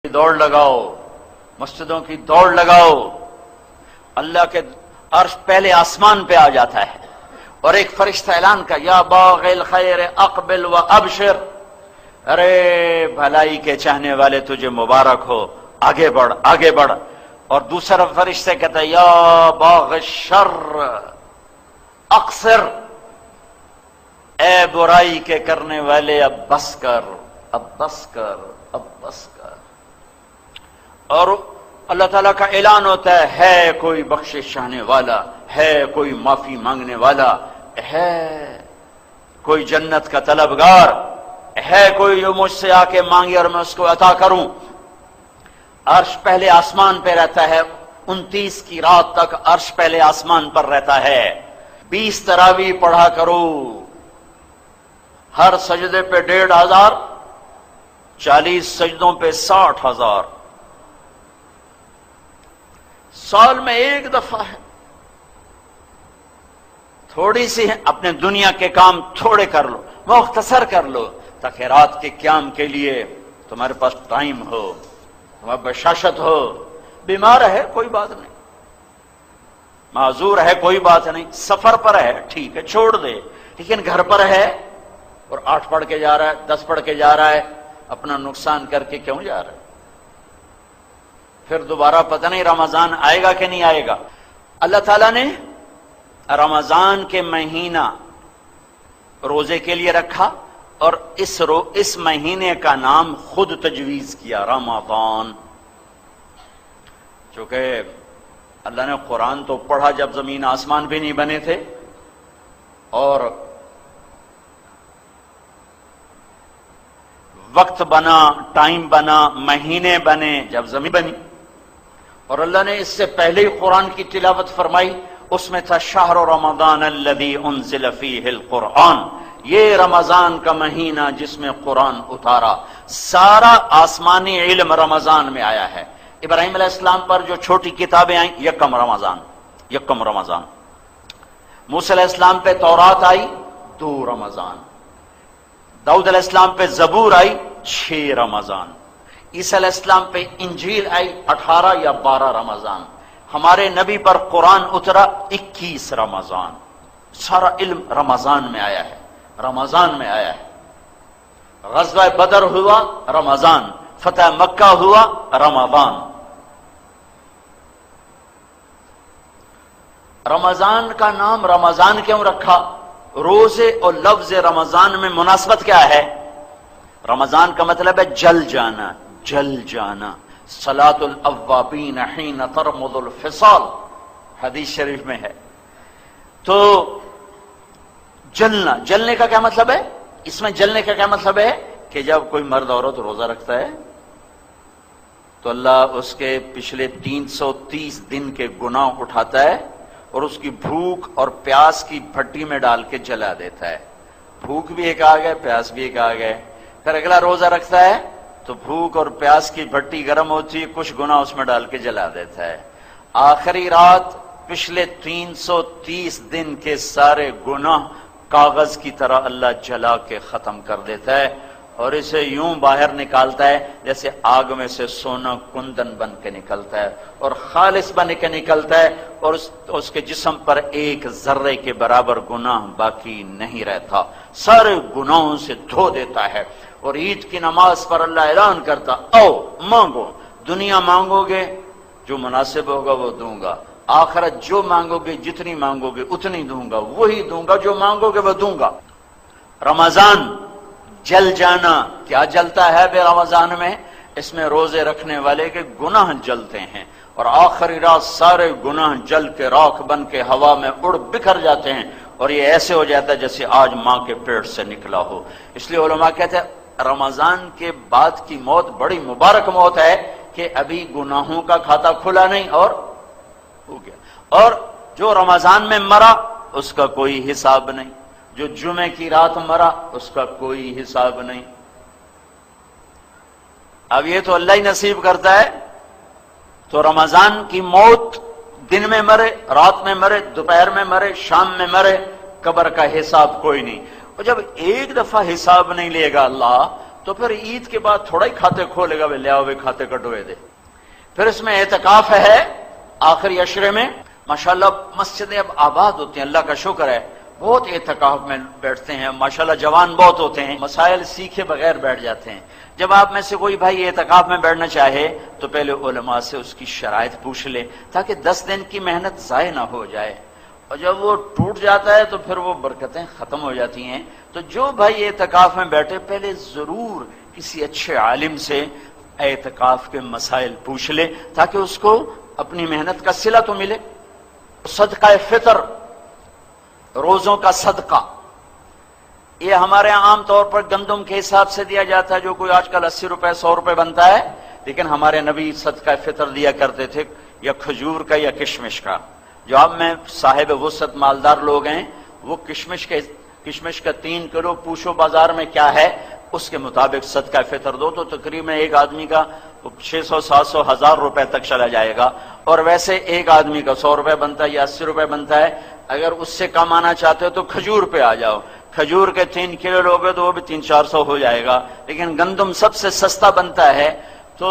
دوڑ لگاؤ، مسجدوں کی دوڑ لگاؤ، اللہ کے عرش پہلے آسمان پہ آ جاتا ہے اور ایک فرشتہ اعلان کا یا باغ الخیر اقبل و ابشر، ارے بھلائی کے چاہنے والے تجھے مبارک ہو، آگے بڑھ آگے بڑھ۔ اور دوسرا فرشتہ کہتا ہے یا باغ الشر اقصر، اے برائی کے کرنے والے اب بس کر، اب بس کر، اب بس کر۔ اور اللہ تعالیٰ کا اعلان ہوتا ہے کوئی بخشش چاہنے والا، ہے کوئی معافی مانگنے والا، ہے کوئی جنت کا طلبگار، ہے کوئی جو مجھ سے آ کے مانگے اور میں اس کو عطا کروں۔ عرش پہلے آسمان پہ رہتا ہے، 29 کی رات تک عرش پہلے آسمان پر رہتا ہے۔ 20 تراویح پڑھا کرو، ہر سجدے پہ 1500، 40 سجدوں پہ 60,000، سال میں ایک دفعہ ہے، تھوڑی سی ہے، اپنے دنیا کے کام تھوڑے کر لو، مختصر کر لو، تاکہ رات کے قیام کے لیے تمہارے پاس ٹائم ہو، تمہارے بشاشت ہو۔ بیمار ہے کوئی بات نہیں، معذور ہے کوئی بات نہیں، سفر پر ہے ٹھیک ہے چھوڑ دے، لیکن گھر پر ہے اور 8 پڑھ کے جا رہا ہے، 10 پڑھ کے جا رہا ہے، اپنا نقصان کر کے کیوں جا رہا ہے؟ پھر دوبارہ پتہ نہیں رمضان آئے گا کہ نہیں آئے گا۔ اللہ تعالیٰ نے رمضان کے مہینہ روزے کے لیے رکھا اور اس مہینے کا نام خود تجویز کیا، رمضان۔ چونکہ اللہ نے قرآن تو پڑھا جب زمین آسمان بھی نہیں بنے تھے، اور وقت بنا، ٹائم بنا، مہینے بنے جب زمین بنی، اور اللہ نے اس سے پہلے ہی قرآن کی تلاوت فرمائی، اس میں تھا شہر رمضان الذی انزل فیہ القرآن، یہ رمضان کا مہینہ جس میں قرآن اتارا۔ سارا آسمانی علم رمضان میں آیا ہے۔ ابراہیم علیہ السلام پر جو چھوٹی کتابیں آئیں یکم رمضان، موسیٰ علیہ السلام پہ تورات آئی 2 رمضان، داؤد علیہ السلام پہ زبور آئی 6 رمضان، عیسیٰ علیہ السلام پہ انجیل آئی 18 یا 12 رمضان، ہمارے نبی پر قرآن اترا 21 رمضان۔ سارا علم رمضان میں آیا ہے، رمضان میں آیا ہے۔ غزوہ بدر ہوا رمضان، فتح مکہ ہوا رمضان۔ رمضان کا نام رمضان کیوں رکھا؟ روزے اور لفظ رمضان میں مناسبت کیا ہے؟ رمضان کا مطلب ہے جل جانا، جل جانا، صلاۃ الاوابین حین ترمض الفصال، حدیث شریف میں ہے۔ تو جلنا، جلنے کا کیا مطلب ہے؟ اس میں جلنے کا کیا مطلب ہے کہ جب کوئی مرد عورت روزہ رکھتا ہے تو اللہ اس کے پچھلے 330 دن کے گناہ اٹھاتا ہے اور اس کی بھوک اور پیاس کی بھٹی میں ڈال کے جلا دیتا ہے۔ بھوک بھی ایک آ گئے، پیاس بھی ایک آ گئے۔ پھر اگلا روزہ رکھتا ہے تو بھوک اور پیاس کی بھٹی گرم ہوتی ہے، کچھ گناہ اس میں ڈال کے جلا دیتا ہے۔ آخری رات پچھلے 330 دن کے سارے گناہ کاغذ کی طرح اللہ جلا کے ختم کر دیتا ہے اور اسے یوں باہر نکالتا ہے جیسے آگ میں سے سونا کندن بن کے نکلتا ہے اور خالص بن کے نکلتا ہے، اور اس کے جسم پر ایک ذرے کے برابر گناہ باقی نہیں رہتا، سارے گناہوں سے دھو دیتا ہے۔ اور عید کی نماز پر اللہ اعلان کرتا، او مانگو، دنیا مانگو گے جو مناسب ہوگا وہ دوں گا، آخرت جو مانگو گے جتنی مانگو گے اتنی دوں گا، وہی دوں گا جو مانگو گے وہ دوں گا۔ رمضان جل جانا، کیا جلتا ہے بے رمضان میں؟ اس میں روزے رکھنے والے کے گناہ جلتے ہیں، اور آخری رات سارے گناہ جل کے راکھ بن کے ہوا میں اڑ بکھر جاتے ہیں، اور یہ ایسے ہو جاتا ہے جیسے آج ماں کے پیٹ سے نکلا ہو۔ اس لیے علماء کہتے ہیں رمضان کے بعد کی موت بڑی مبارک موت ہے کہ ابھی گناہوں کا کھاتا کھلا نہیں اور ہو گیا، اور جو رمضان میں مرا اس کا کوئی حساب نہیں، جو جمعے کی رات مرا اس کا کوئی حساب نہیں۔ اب یہ تو اللہ ہی نصیب کرتا ہے، تو رمضان کی موت دن میں مرے، رات میں مرے، دوپہر میں مرے، شام میں مرے، قبر کا حساب کوئی نہیں۔ اور جب ایک دفعہ حساب نہیں لے گا اللہ تو پھر عید کے بعد تھوڑا ہی کھاتے کھولے گا، لے آؤ بھائی کھاتے کٹوئے دے۔ پھر اس میں اعتکاف ہے آخری عشرے میں، ماشاءاللہ مسجدیں اب آباد ہوتی ہیں، اللہ کا شکر ہے، بہت اعتکاف میں بیٹھتے ہیں، ماشاءاللہ جوان بہت ہوتے ہیں، مسائل سیکھے بغیر بیٹھ جاتے ہیں۔ جب آپ میں سے کوئی بھائی اعتکاف میں بیٹھنا چاہے تو پہلے علماء سے اس کی شرائط پوچھ لے تاکہ 10 دن کی محنت ضائع نہ ہو جائے، اور جب وہ ٹوٹ جاتا ہے تو پھر وہ برکتیں ختم ہو جاتی ہیں۔ تو جو بھائی اعتکاف میں بیٹھے پہلے ضرور کسی اچھے عالم سے اعتکاف کے مسائل پوچھ لے تاکہ اس کو اپنی محنت کا صلہ تو ملے۔ صدقہ فطر، روزوں کا صدقہ، یہ ہمارے عام طور پر گندم کے حساب سے دیا جاتا ہے، جو کوئی آج کل 80 روپے 100 روپے بنتا ہے، لیکن ہمارے نبی صدقہ فطر دیا کرتے تھے یا کھجور کا یا کشمش کا۔ جو اب میں صاحب وسعت مالدار لوگ ہیں وہ کشمش کا 3 کلو پوچھو بازار میں کیا ہے، اس کے مطابق صدقہ فطر دو تو تقریباً ایک آدمی کا 600 700 1000 روپے تک چلا جائے گا، اور ویسے ایک آدمی کا 100 روپے بنتا ہے یا 80 روپے بنتا ہے۔ اگر اس سے کم آنا چاہتے ہو تو کھجور پہ آ جاؤ، کھجور کے 3 کلو لوگے تو وہ بھی 300-400 ہو جائے گا، لیکن گندم سب سے سستا بنتا ہے۔ تو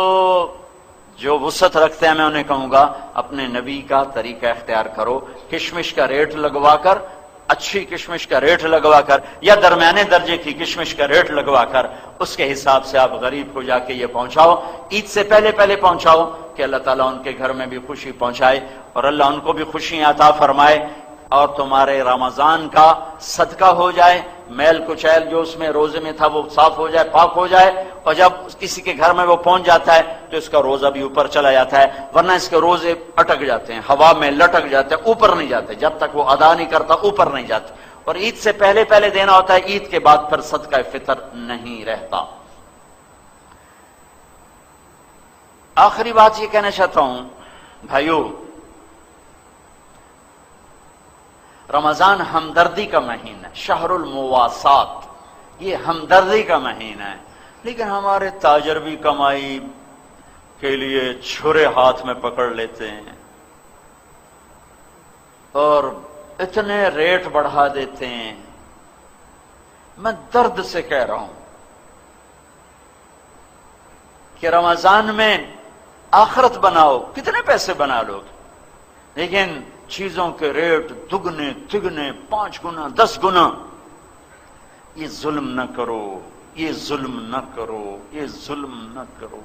جو وسعت رکھتے ہیں میں انہیں کہوں گا اپنے نبی کا طریقہ اختیار کرو، کشمش کا ریٹ لگوا کر، اچھی کشمش کا ریٹ لگوا کر یا درمیانے درجے کی کشمش کا ریٹ لگوا کر اس کے حساب سے آپ غریب کو جا کے یہ پہنچاؤ، عید سے پہلے پہنچاؤ کہ اللہ تعالیٰ ان کے گھر میں بھی خوشی پہنچائے اور اللہ ان کو بھی خوشیاں عطا فرمائے، اور تمہارے رمضان کا صدقہ ہو جائے، میل کچیل جو اس میں روزے میں تھا وہ صاف ہو جائے، پاک ہو جائے، اور جب کسی کے گھر میں وہ پہنچ جاتا ہے تو اس کا روزہ بھی اوپر چلا جاتا ہے، ورنہ اس کے روزے اٹک جاتے ہیں، ہوا میں لٹک جاتے ہیں، اوپر نہیں جاتے، جب تک وہ ادا نہیں کرتا اوپر نہیں جاتے، اور عید سے پہلے دینا ہوتا ہے، عید کے بعد پھر صدقہ فطر نہیں رہتا۔ آخری بات یہ کہنا چاہتا ہوں بھائیو، رمضان ہمدردی کا مہینہ ہے، شہر المواسات، یہ ہمدردی کا مہینہ ہے، لیکن ہمارے تاجر بھی کمائی کے لیے چھرے ہاتھ میں پکڑ لیتے ہیں اور اتنے ریٹ بڑھا دیتے ہیں۔ میں درد سے کہہ رہا ہوں کہ رمضان میں آخرت بناؤ، کتنے پیسے بنا لو گے، لیکن چیزوں کے ریٹ دگنے تگنے 5 گنا 10 گنا۔ یہ ظلم نہ کرو، یہ ظلم نہ کرو، یہ ظلم نہ کرو۔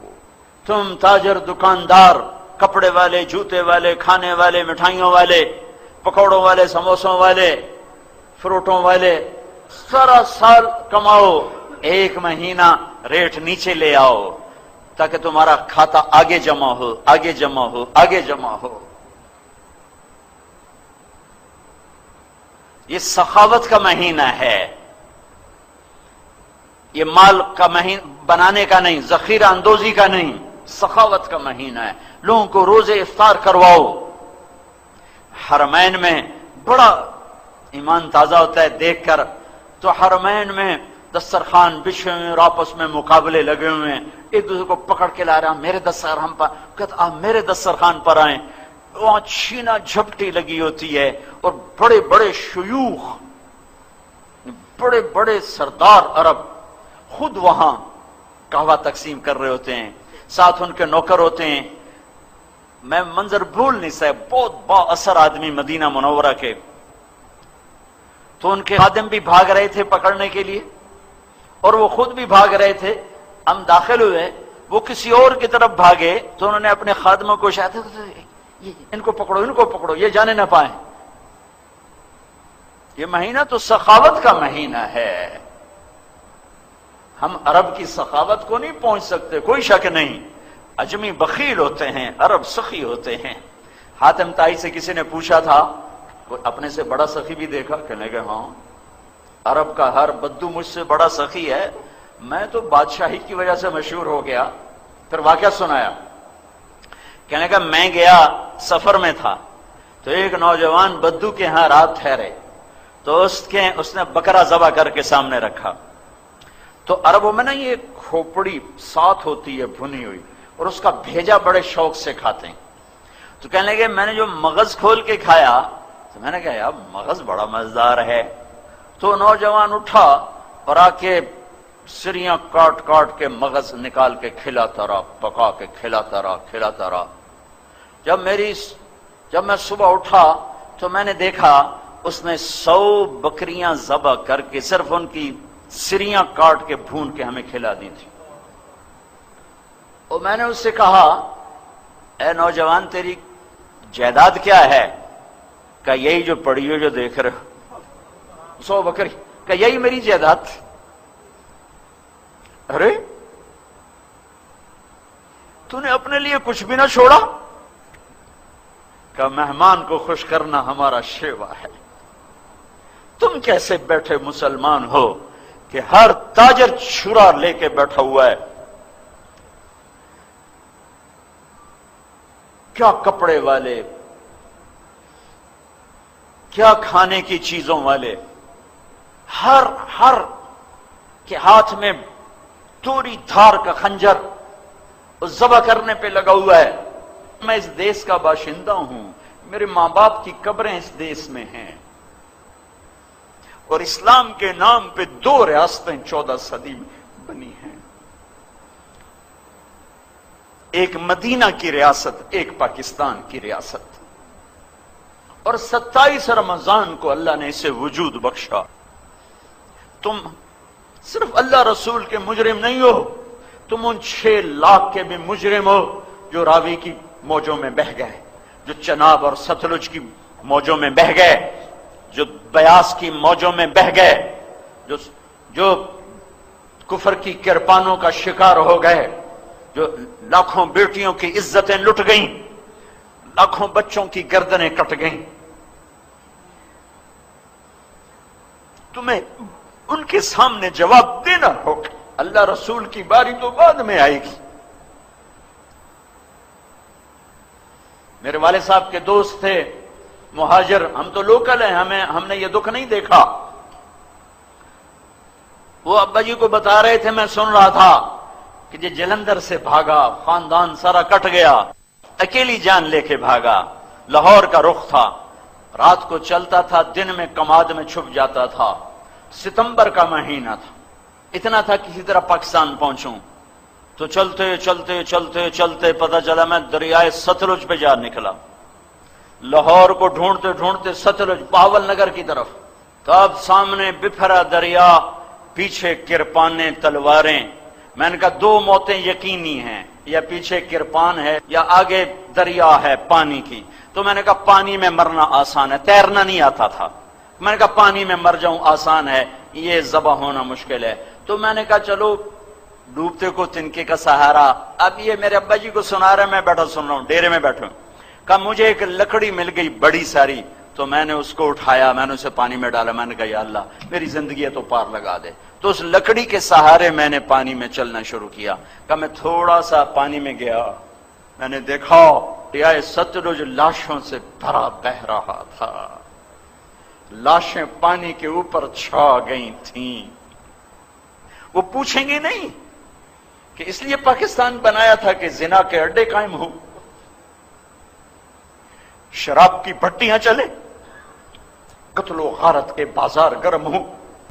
تم تاجر، دکاندار، کپڑے والے، جوتے والے، کھانے والے، مٹھائیوں والے، پکوڑوں والے، سموسوں والے، فروٹوں والے، سارا سال کماؤ، ایک مہینہ ریٹ نیچے لے آؤ تاکہ تمہارا کھاتا آگے جمع ہو، آگے جمع ہو، آگے جمع ہو۔ یہ سخاوت کا مہینہ ہے، یہ مال کا مہینہ بنانے کا نہیں، ذخیرہ اندوزی کا نہیں، سخاوت کا مہینہ ہے۔ لوگوں کو روزے افطار کرواؤ۔ حرمین میں بڑا ایمان تازہ ہوتا ہے دیکھ کر، تو حرمین میں دسترخوان بچھے ہوئے اور آپس میں مقابلے لگے ہوئے ہیں، ایک دوسرے کو پکڑ کے لا رہا، میرے دسترخوان پر، کہتا آپ میرے دسترخوان پر آئیں۔ وہاں چھینا جھپٹی لگی ہوتی ہے اور بڑے بڑے شیوخ، بڑے بڑے سردار عرب خود وہاں قہوہ تقسیم کر رہے ہوتے ہیں، ساتھ ان کے نوکر ہوتے ہیں۔ میں منظر بھول نہیں سکتا، بہت با اثر آدمی مدینہ منورہ کے۔ تو ان کے خادم بھی بھاگ رہے تھے پکڑنے کے لیے اور وہ خود بھی بھاگ رہے تھے۔ ہم داخل ہوئے، وہ کسی اور کی طرف بھاگے تو انہوں نے اپنے خادموں کو شاید ان کو پکڑو، ان کو پکڑو، یہ جانے نہ پائیں۔ یہ مہینہ تو سخاوت کا مہینہ ہے، ہم عرب کی سخاوت کو نہیں پہنچ سکتے، کوئی شک نہیں۔ اجمی بخیل ہوتے ہیں، عرب سخی ہوتے ہیں۔ حاتم طائی سے کسی نے پوچھا تھا، کوئی اپنے سے بڑا سخی بھی دیکھا؟ کہنے کہ ہاں، عرب کا ہر بدو مجھ سے بڑا سخی ہے، میں تو بادشاہی کی وجہ سے مشہور ہو گیا۔ پھر واقعہ سنایا، کہنے کہ میں گیا سفر میں تھا تو ایک نوجوان بدو کے ہاں رات ٹھہرے، تو اس نے بکرا ذبح کر کے سامنے رکھا۔ تو عربوں میں نا یہ کھوپڑی ساتھ ہوتی ہے بھنی ہوئی، اور اس کا بھیجا بڑے شوق سے کھاتے ہیں۔ تو کہنے لگے میں نے جو مغز کھول کے کھایا تو میں نے کہا یار مغز بڑا مزیدار ہے۔ تو نوجوان اٹھا اور آ کے سریاں کاٹ کاٹ کے مغز نکال کے کھلاتا رہا، پکا کے کھلاتا رہا۔ جب میں صبح اٹھا تو میں نے دیکھا اس نے 100 بکریاں ذبح کر کے صرف ان کی سریاں کاٹ کے بھون کے ہمیں کھلا دی تھی۔ اور میں نے اس سے کہا، اے نوجوان تیری جائیداد کیا ہے؟ کہ یہی جو پڑی ہو جو دیکھ رہے ہو، 100 بکری، کہ یہی میری جائیداد تھی۔ ارے تو نے اپنے لیے کچھ بھی نہ چھوڑا؟ کہ مہمان کو خوش کرنا ہمارا شیوا ہے۔ تم کیسے بیٹھے مسلمان ہو کہ ہر تاجر چھرا لے کے بیٹھا ہوا ہے؟ کیا کپڑے والے، کیا کھانے کی چیزوں والے، ہر کے ہاتھ میں توری دھار کا خنجر اس ذبح کرنے پہ لگا ہوا ہے۔ میں اس دیس کا باشندہ ہوں، میرے ماں باپ کی قبریں اس دیس میں ہیں، اور اسلام کے نام پہ 2 ریاستیں 14 صدی میں بنی ہیں، ایک مدینہ کی ریاست، ایک پاکستان کی ریاست، اور 27 رمضان کو اللہ نے اسے وجود بخشا۔ تم صرف اللہ رسول کے مجرم نہیں ہو، تم ان 6 لاکھ کے بھی مجرم ہو جو راوی کی موجوں میں بہہ گئے، جو چناب اور ستلج کی موجوں میں بہہ گئے، جو بیاس کی موجوں میں بہہ گئے، جو کفر کی کرپانوں کا شکار ہو گئے، جو لاکھوں بیٹیوں کی عزتیں لٹ گئیں، لاکھوں بچوں کی گردنیں کٹ گئیں۔ تمہیں ان کے سامنے جواب دینا ہوگا، اللہ رسول کی باری تو بعد میں آئے گی۔ میرے والد صاحب کے دوست تھے مہاجر، ہم تو لوکل ہیں، ہم نے یہ دکھ نہیں دیکھا۔ وہ ابا جی کو بتا رہے تھے، میں سن رہا تھا کہ یہ جلندھر سے بھاگا، خاندان سارا کٹ گیا، اکیلی جان لے کے بھاگا، لاہور کا رخ تھا، رات کو چلتا تھا، دن میں کماد میں چھپ جاتا تھا، ستمبر کا مہینہ تھا، اتنا تھا کسی طرح پاکستان پہنچوں، تو چلتے چلتے چلتے چلتے پتہ چلا میں دریائے ستلج پہ جا نکلا، لاہور کو ڈھونڈتے ڈھونڈتے ستلج بہاول نگر کی طرف، تب سامنے بپھرا دریا، پیچھے کرپانیں تلواریں۔ میں نے کہا 2 موتیں یقینی ہیں، یا پیچھے کرپان ہے یا آگے دریا ہے پانی کی۔ تو میں نے کہا پانی میں مرنا آسان ہے، تیرنا نہیں آتا تھا، میں نے کہا پانی میں مر جاؤں آسان ہے، یہ ذبح ہونا مشکل ہے۔ تو میں نے کہا چلو ڈوبتے کو تنکے کا سہارا۔ اب یہ میرے ابا جی کو سنا رہا ہے، میں بیٹھا سن رہا ہوں، ڈیرے میں بیٹھا ہوں۔ کہا مجھے ایک لکڑی مل گئی بڑی ساری، تو میں نے اس کو اٹھایا، میں نے اسے پانی میں ڈالا، میں نے کہا یا اللہ میری زندگی ہے تو پار لگا دے۔ تو اس لکڑی کے سہارے میں نے پانی میں چلنا شروع کیا۔ کہا میں تھوڑا سا پانی میں گیا، میں نے دیکھا دریائے ستلج لاشوں سے بھرا بہ رہا تھا، لاشیں پانی کے اوپر چھا گئی تھیں۔ وہ پوچھیں گے نہیں کہ اس لیے پاکستان بنایا تھا کہ زنا کے اڈے قائم ہو، شراب کی بھٹیاں چلے، قتل و غارت کے بازار گرم ہوں،